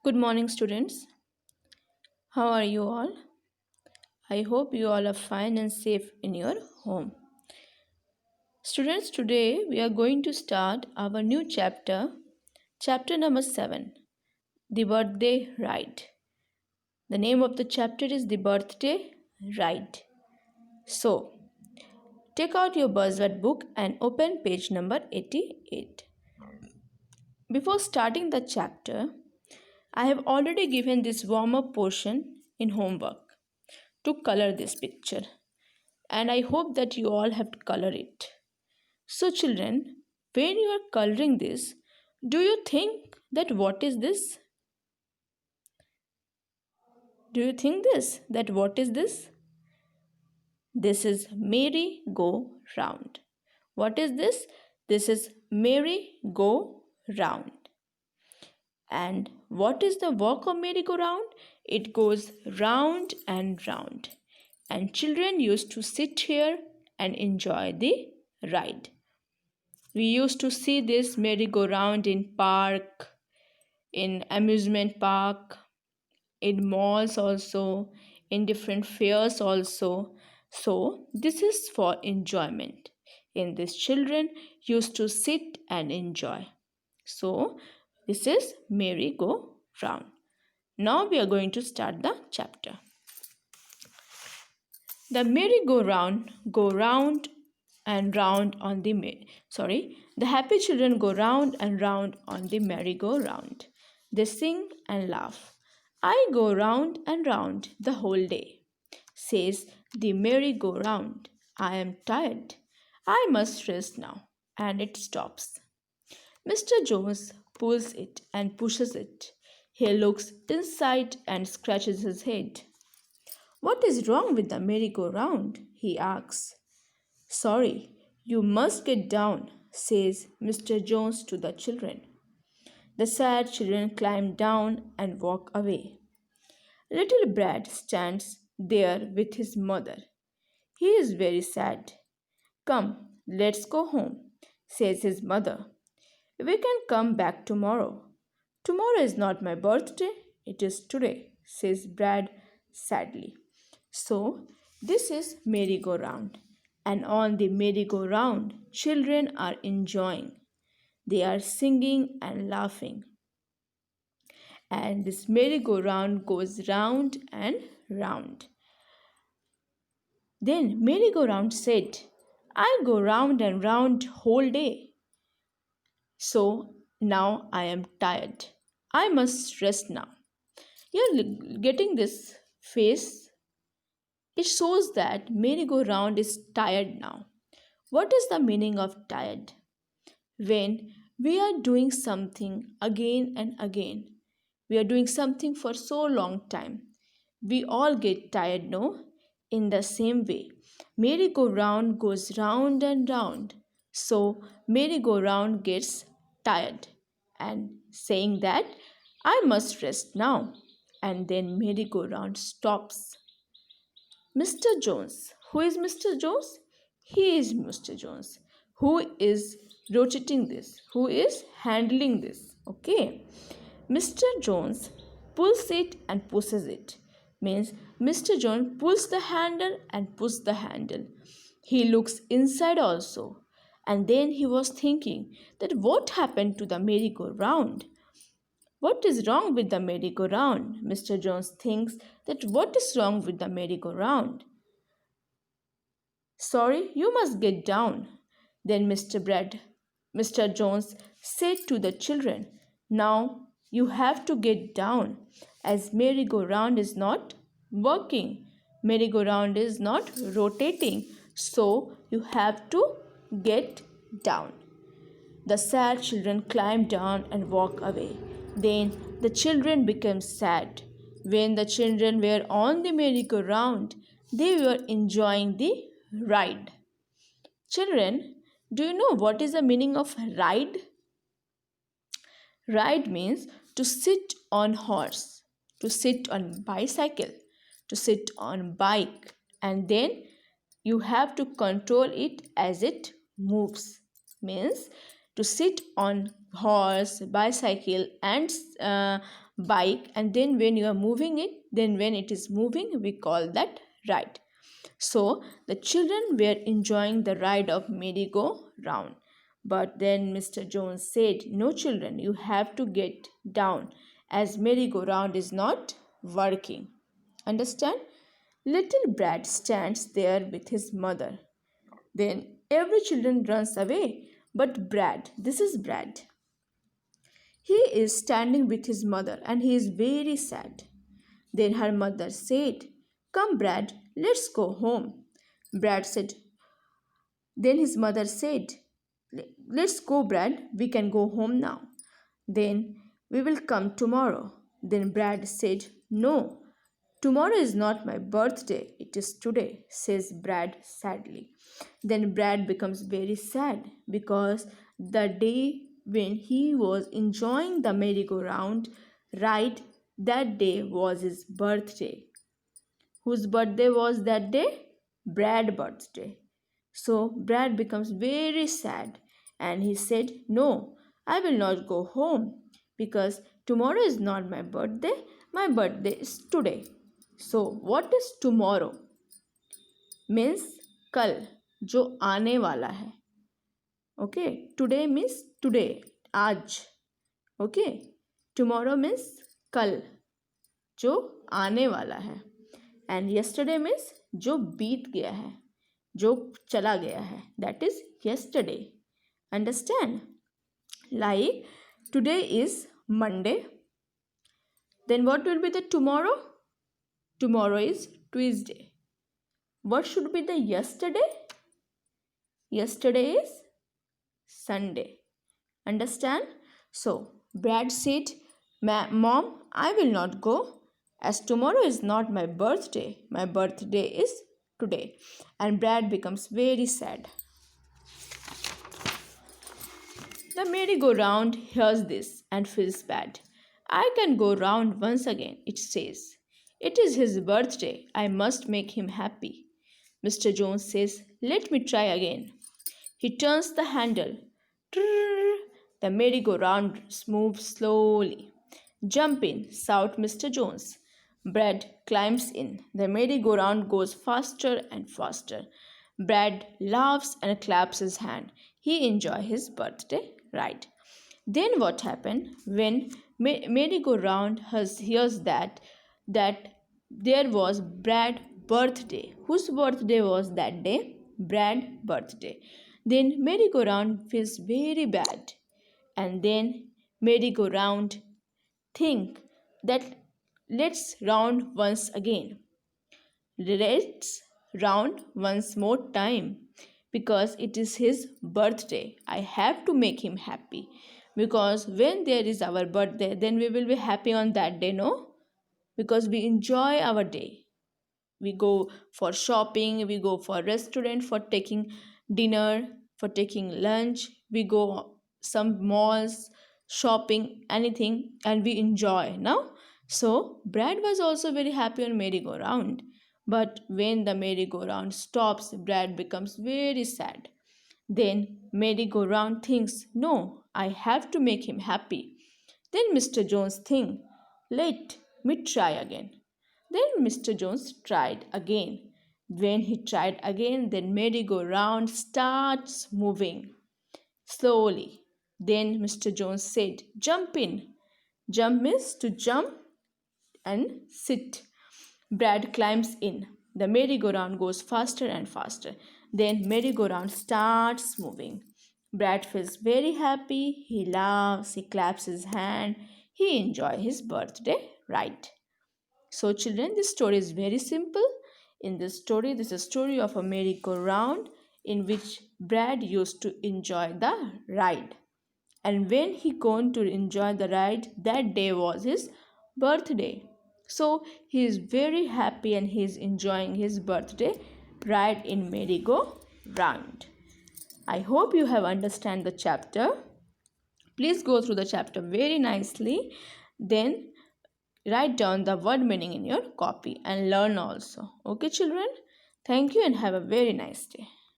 Good morning, students. How are you all? I hope you all are fine and safe in your home. Students, today we are going to start our new chapter, chapter number 7, The Birthday Ride. The name of the chapter is The Birthday Ride. So, take out your buzzword book and open page number 88. Before starting the chapter, I have already given this warm up portion in homework to color this picture, and I hope that you all have to color it. So, children, when you are coloring this, do you think that what is this? Do you think this? That what is this? This is merry go round. What is this? This is merry go round. And what is the work of merry go round? It goes round and round. And children used to sit here and enjoy the ride. We used to see this merry-go-round in park, in amusement park, in malls also, in different fairs also. So this is for enjoyment. In this children used to sit and enjoy. So this is merry-go-round. Now we are going to start the chapter. The merry-go-round go round and round on the the happy children go round and round on the merry-go-round. They sing and laugh. I go round and round the whole day, says the merry-go-round. I am tired. I must rest now. And it stops. Mr. Jones pulls it and pushes it. He looks inside and scratches his head. What is wrong with the merry-go-round? He asks. Sorry, you must get down, says Mr. Jones to the children. The sad children climb down and walk away. Little Brad stands there with his mother. He is very sad. Come, let's go home, says his mother. We can come back tomorrow. Tomorrow is not my birthday, it is today, says Brad sadly. So, this is merry-go-round, and on the merry-go-round, children are enjoying. They are singing and laughing, and this merry-go-round goes round and round. Then merry-go-round said, I go round and round whole day. So now I am tired. I must rest now. You're getting this face. It shows that merry-go-round is tired now. What is the meaning of tired? When we are doing something again and again, we are doing something for so long time, we all get tired, no? In the same way, merry-go-round goes round and round. So merry-go-round gets tired and saying that I must rest now. And then merry-go-round stops. Mr. Jones. Who is Mr. Jones? He is Mr. Jones. Who is rotating this? Who is handling this? Okay. Mr. Jones pulls it and pushes it. Means Mr. Jones pulls the handle and pushes the handle. He looks inside also. And then he was thinking that what happened to the merry-go-round? What is wrong with the merry-go-round? Mr. Jones thinks that what is wrong with the merry-go-round? Sorry, you must get down. Then Mr. Jones said to the children, now you have to get down as merry-go-round is not working. Merry-go-round is not rotating. So you have to get down. The sad children climb down and walk away. Then the children became sad. When the children were on the merry-go-round, they were enjoying the ride. Children, do you know what is the meaning of ride? Ride means to sit on horse, to sit on bicycle, to sit on bike, and then you have to control it as it moves. Means to sit on horse, bicycle, and bike, and then when you are moving it, then when it is moving, we call that ride. So the children were enjoying the ride of merry-go-round. But then Mr. Jones said, "No, children, you have to get down, as merry-go-round is not working." Understand? Little Brad stands there with his mother. Then every children runs away. But Brad, this is Brad. He is standing with his mother and he is very sad. Then her mother said, "Come, Brad, let's go home." Brad said, then his mother said, "Let's go, Brad, we can go home now. Then we will come tomorrow." Then Brad said, "No, tomorrow is not my birthday, it is today," says Brad sadly. Then Brad becomes very sad because the day when he was enjoying the merry-go-round ride, that day was his birthday. Whose birthday was that day? Brad's birthday. So Brad becomes very sad and he said, "No, I will not go home because tomorrow is not my birthday. My birthday is today." So what is tomorrow? Means कल, जो आने वाला है. Okay, today means today, आज. Okay, tomorrow means कल, जो आने वाला है. And yesterday means जो बीत गया है, जो चला गया है. That is yesterday. Understand? Like today is Monday. Then what will be the tomorrow? Tomorrow is Tuesday. What should be the yesterday? Yesterday is Sunday. Understand? So Brad said, "Mom, I will not go as tomorrow is not my birthday. My birthday is today." And Brad becomes very sad. The merry-go-round hears this and feels bad. "I can go round once again," it says. "It is his birthday. I must make him happy." Mr. Jones says, "Let me try again." He turns the handle. Trrr. The merry-go-round moves slowly. "Jump in," shouts Mr. Jones. Brad climbs in. The merry-go-round goes faster and faster. Brad laughs and claps his hand. He enjoys his birthday ride. Then what happened when merry-go-round hears that there was Brad's birthday? Whose birthday was that day? Brad's birthday. Then merry-go-round feels very bad, and then merry-go-round think that let's round once again. Let's round once more time because it is his birthday. I have to make him happy because when there is our birthday, then we will be happy on that day, no? Because we enjoy our day. We go for shopping, we go for restaurant for taking dinner, for taking lunch, we go some malls, shopping, anything, and we enjoy now. So Brad was also very happy on merry-go-round. But when the merry-go-round stops, Brad becomes very sad. Then merry-go-round thinks, "No, I have to make him happy." Then Mr. Jones thinks, "Let me try again." Then Mr. Jones tried again. When he tried again, then merry-go-round starts moving slowly. Then Mr. Jones said, "Jump in." Jump means to jump and sit. Brad climbs in. The merry-go-round goes faster and faster. Then merry-go-round starts moving. Brad feels very happy. He laughs, he claps his hand, he enjoys his birthday ride. So children, this story is very simple. In this story, this is a story of a merry-go-round in which Brad used to enjoy the ride. And when he going to enjoy the ride, that day was his birthday. So he is very happy and he is enjoying his birthday ride in merry-go-round. I hope you have understand the chapter. Please go through the chapter very nicely. Then write down the word meaning in your copy and learn also. Okay, children? Thank you and have a very nice day.